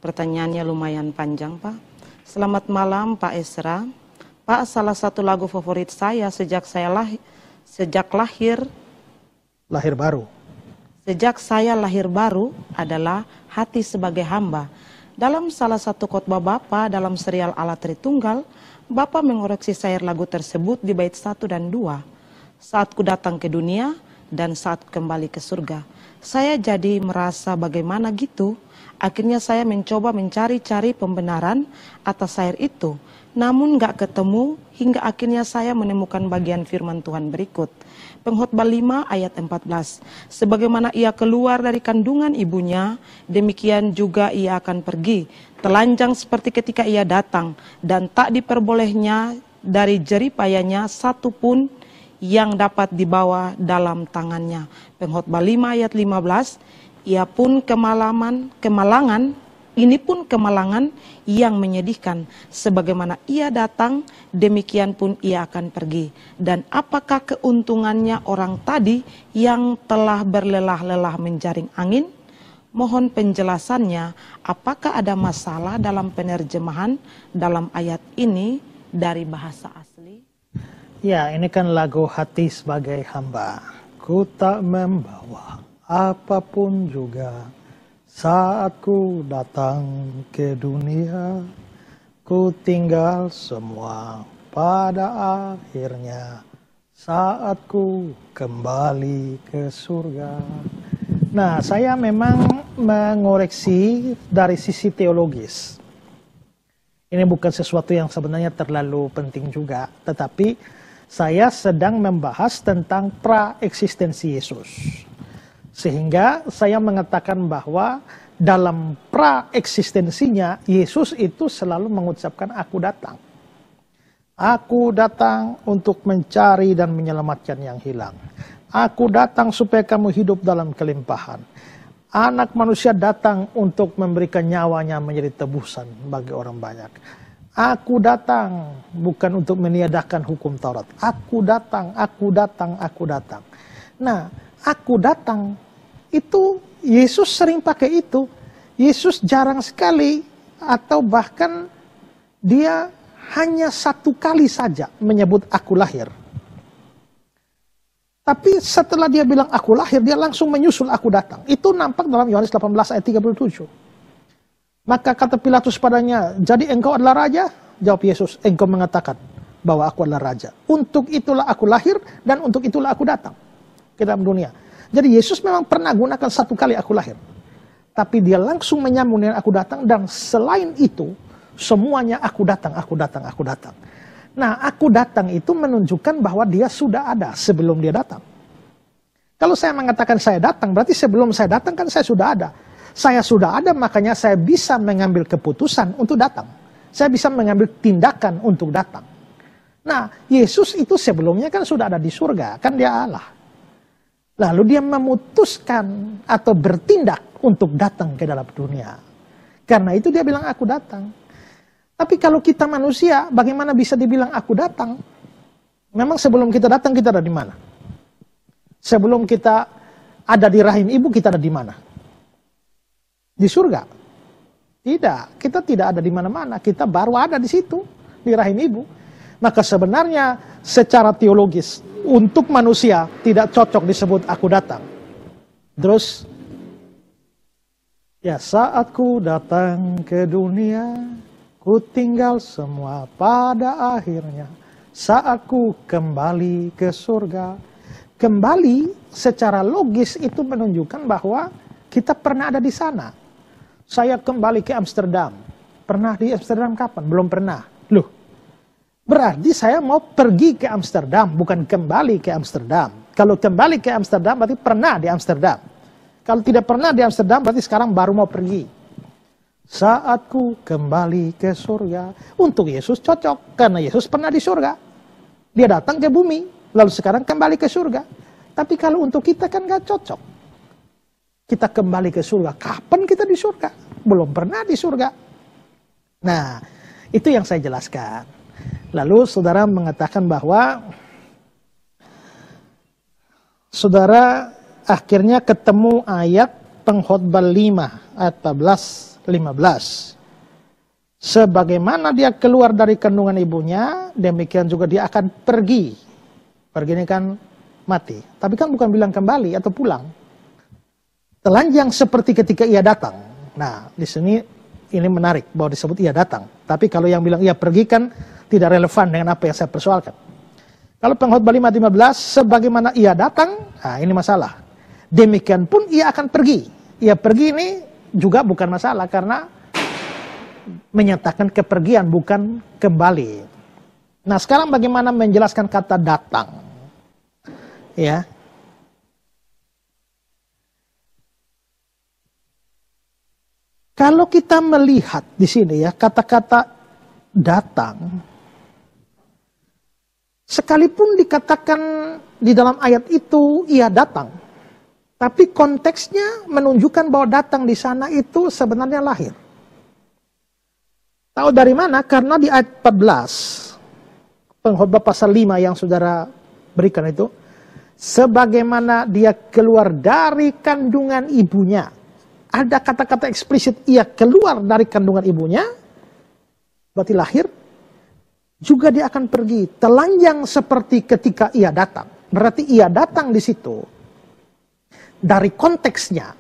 pertanyaannya lumayan panjang, Pak. Selamat malam, Pak Esra. Pak, salah satu lagu favorit saya sejak saya lahir baru adalah Hati Sebagai Hamba. Dalam salah satu khotbah Bapak dalam serial Allah Tritunggal, Bapak mengoreksi syair lagu tersebut di bait 1 dan 2. Saat ku datang ke dunia dan saat kembali ke surga. Saya jadi merasa bagaimana gitu. Akhirnya saya mencoba mencari-cari pembenaran atas syair itu. Namun gak ketemu hingga akhirnya saya menemukan bagian firman Tuhan berikut. Pengkhotbah 5 ayat 14. Sebagaimana ia keluar dari kandungan ibunya, demikian juga ia akan pergi. Telanjang seperti ketika ia datang, dan tak diperbolehnya dari jeripayanya satu pun yang dapat dibawa dalam tangannya. Pengkhotbah 5 ayat 15. Ia pun ini pun kemalangan yang menyedihkan. Sebagaimana ia datang, demikian pun ia akan pergi. Dan apakah keuntungannya orang tadi yang telah berlelah-lelah menjaring angin? Mohon penjelasannya, apakah ada masalah dalam penerjemahan dalam ayat ini dari bahasa asli? Ya, ini kan lagu Hati Sebagai Hamba. Ku tak membawa apapun juga saat ku datang ke dunia, ku tinggal semua pada akhirnya saat ku kembali ke surga. Nah, saya memang mengoreksi dari sisi teologis. Ini bukan sesuatu yang sebenarnya terlalu penting juga, tetapi saya sedang membahas tentang pra-eksistensi Yesus. Sehingga saya mengatakan bahwa dalam pra-eksistensinya, Yesus itu selalu mengucapkan aku datang. Aku datang untuk mencari dan menyelamatkan yang hilang. Aku datang supaya kamu hidup dalam kelimpahan. Anak manusia datang untuk memberikan nyawanya menjadi tebusan bagi orang banyak. Aku datang bukan untuk meniadakan hukum Taurat. Aku datang, aku datang, aku datang. Nah, aku datang itu Yesus sering pakai itu. Yesus jarang sekali atau bahkan dia hanya satu kali saja menyebut aku lahir. Tapi setelah dia bilang aku lahir, dia langsung menyusul aku datang. Itu nampak dalam Yohanes 18 ayat 37. Maka kata Pilatus padanya, jadi engkau adalah raja? Jawab Yesus, engkau mengatakan bahwa aku adalah raja. Untuk itulah aku lahir dan untuk itulah aku datang ke dalam dunia. Jadi Yesus memang pernah gunakan satu kali aku lahir. Tapi dia langsung menyambung dengan aku datang, dan selain itu semuanya aku datang, aku datang, aku datang. Nah, aku datang itu menunjukkan bahwa dia sudah ada sebelum dia datang. Kalau saya mengatakan saya datang, berarti sebelum saya datang kan saya sudah ada. Saya sudah ada, makanya saya bisa mengambil keputusan untuk datang. Saya bisa mengambil tindakan untuk datang. Nah, Yesus itu sebelumnya kan sudah ada di surga, kan dia Allah. Lalu dia memutuskan atau bertindak untuk datang ke dalam dunia. Karena itu dia bilang aku datang. Tapi kalau kita manusia, bagaimana bisa dibilang aku datang? Memang sebelum kita datang, kita ada di mana? Sebelum kita ada di rahim ibu, kita ada di mana? Di surga? Tidak, kita tidak ada di mana-mana. Kita baru ada di situ, di rahim ibu. Maka sebenarnya secara teologis, untuk manusia tidak cocok disebut aku datang. Terus, ya saat ku datang ke dunia, ku tinggal semua pada akhirnya. Saat ku kembali ke surga. Kembali secara logis itu menunjukkan bahwa kita pernah ada di sana. Saya kembali ke Amsterdam. Pernah di Amsterdam kapan? Belum pernah. Loh, berarti saya mau pergi ke Amsterdam, bukan kembali ke Amsterdam. Kalau kembali ke Amsterdam berarti pernah di Amsterdam. Kalau tidak pernah di Amsterdam berarti sekarang baru mau pergi. Saat ku kembali ke surga. Untuk Yesus cocok, karena Yesus pernah di surga. Dia datang ke bumi, lalu sekarang kembali ke surga. Tapi kalau untuk kita kan gak cocok. Kita kembali ke surga. Kapan kita di surga? Belum pernah di surga. Nah, itu yang saya jelaskan. Lalu saudara mengatakan bahwa saudara akhirnya ketemu ayat Pengkhotbah 5 ayat 14. Sebagaimana dia keluar dari kandungan ibunya, demikian juga dia akan pergi. Pergi ini kan mati. Tapi kan bukan bilang kembali atau pulang. Telanjang seperti ketika ia datang. Nah, di sini ini menarik bahwa disebut ia datang. Tapi kalau yang bilang ia pergi kan tidak relevan dengan apa yang saya persoalkan. Kalau pengkhotbah 5:15, sebagaimana ia datang, nah ini masalah. Demikian pun ia akan pergi. Ia pergi ini juga bukan masalah karena menyatakan kepergian bukan kembali. Nah, sekarang bagaimana menjelaskan kata datang? Ya. Kalau kita melihat di sini ya, kata-kata datang, sekalipun dikatakan di dalam ayat itu ia datang, tapi konteksnya menunjukkan bahwa datang di sana itu sebenarnya lahir. Tahu dari mana? Karena di ayat 14, pengkhotbah pasal 5 yang saudara berikan itu, sebagaimana dia keluar dari kandungan ibunya. Ada kata-kata eksplisit, ia keluar dari kandungan ibunya, berarti lahir, juga dia akan pergi. Telanjang seperti ketika ia datang. Berarti ia datang di situ. Dari konteksnya,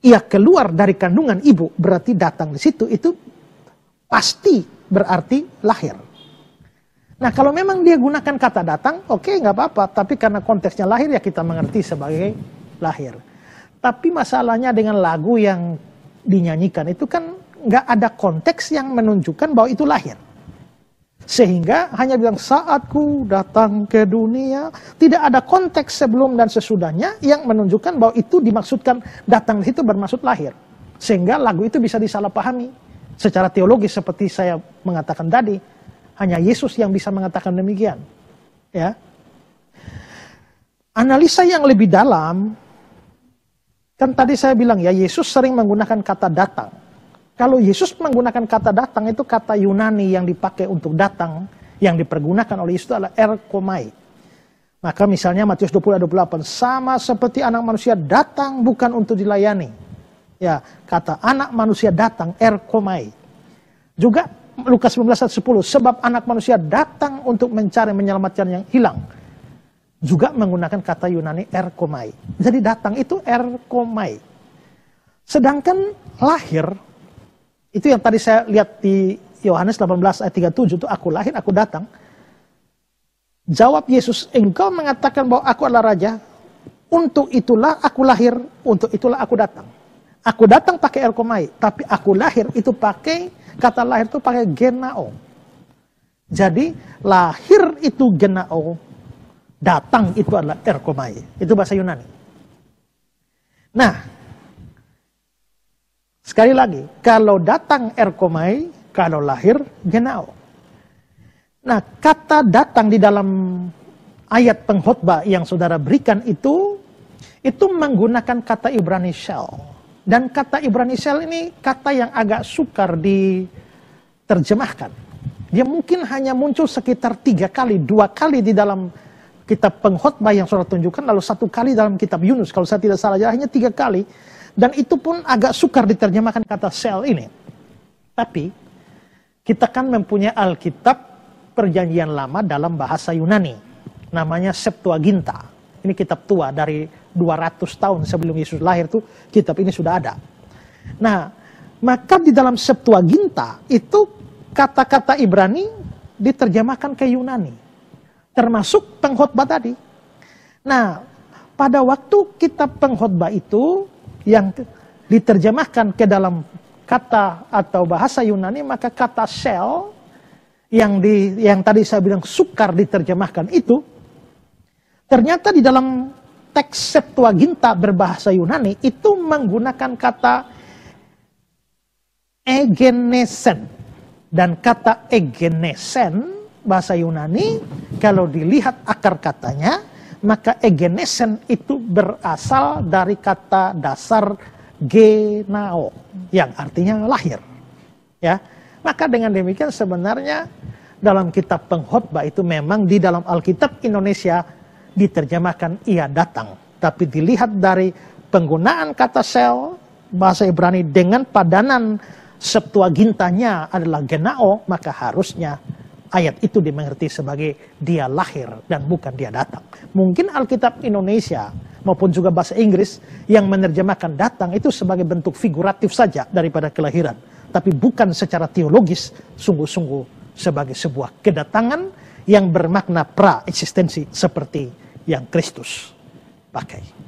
ia keluar dari kandungan ibu, berarti datang di situ, itu pasti berarti lahir. Nah, kalau memang dia gunakan kata datang, oke, nggak apa-apa. Tapi karena konteksnya lahir, ya kita mengerti sebagai lahir. Tapi masalahnya dengan lagu yang dinyanyikan itu kan nggak ada konteks yang menunjukkan bahwa itu lahir. Sehingga hanya bilang saatku datang ke dunia. Tidak ada konteks sebelum dan sesudahnya yang menunjukkan bahwa itu dimaksudkan datang itu bermaksud lahir. Sehingga lagu itu bisa disalahpahami. Secara teologis seperti saya mengatakan tadi. Hanya Yesus yang bisa mengatakan demikian. Ya. Analisa yang lebih dalam, kan tadi saya bilang ya, Yesus sering menggunakan kata datang. Kalau Yesus menggunakan kata datang, itu kata Yunani yang dipakai untuk datang, yang dipergunakan oleh Yesus adalah erkomai. Maka misalnya Matius 20:28, sama seperti anak manusia datang bukan untuk dilayani. Ya, kata anak manusia datang, erkomai. Juga Lukas 19:10, sebab anak manusia datang untuk mencari menyelamatkan yang hilang. Juga menggunakan kata Yunani erkomai. Jadi datang itu erkomai. Sedangkan lahir, itu yang tadi saya lihat di Yohanes 18 ayat 37, itu aku lahir, aku datang. Jawab Yesus, engkau mengatakan bahwa aku adalah raja, untuk itulah aku lahir, untuk itulah aku datang. Aku datang pakai erkomai, tapi aku lahir itu pakai, kata lahir itu pakai genao. Jadi lahir itu genao, datang itu adalah erkomai. Itu bahasa Yunani. Nah, sekali lagi, kalau datang erkomai, kalau lahir genao. Nah, kata datang di dalam ayat pengkhotbah yang saudara berikan itu menggunakan kata Ibrani shel. Dan kata Ibrani shel ini kata yang agak sukar diterjemahkan. Dia mungkin hanya muncul sekitar 3 kali, 2 kali di dalam kitab pengkhotbah yang saudara tunjukkan, lalu 1 kali dalam kitab Yunus, kalau saya tidak salah, hanya 3 kali. Dan itu pun agak sukar diterjemahkan kata shel ini. Tapi, kita kan mempunyai Alkitab Perjanjian Lama dalam bahasa Yunani. Namanya Septuaginta. Ini kitab tua dari 200 tahun sebelum Yesus lahir tuh, kitab ini sudah ada. Nah, maka di dalam Septuaginta itu kata-kata Ibrani diterjemahkan ke Yunani. Termasuk pengkhotbah tadi. Nah, pada waktu kitab pengkhotbah itu yang diterjemahkan ke dalam kata atau bahasa Yunani, maka kata shel yang tadi saya bilang sukar diterjemahkan itu, ternyata di dalam teks Septuaginta berbahasa Yunani itu menggunakan kata egenesen. Dan kata egenesen bahasa Yunani, kalau dilihat akar katanya, maka egenesen itu berasal dari kata dasar genao, yang artinya lahir. Ya, maka dengan demikian sebenarnya dalam kitab pengkhotbah itu memang di dalam Alkitab Indonesia diterjemahkan ia datang. Tapi dilihat dari penggunaan kata shel bahasa Ibrani dengan padanan Septuagintanya adalah genao, maka harusnya ayat itu dimengerti sebagai dia lahir dan bukan dia datang. Mungkin Alkitab Indonesia maupun juga bahasa Inggris yang menerjemahkan datang itu sebagai bentuk figuratif saja daripada kelahiran. Tapi bukan secara teologis, sungguh-sungguh sebagai sebuah kedatangan yang bermakna pra-eksistensi seperti yang Kristus pakai.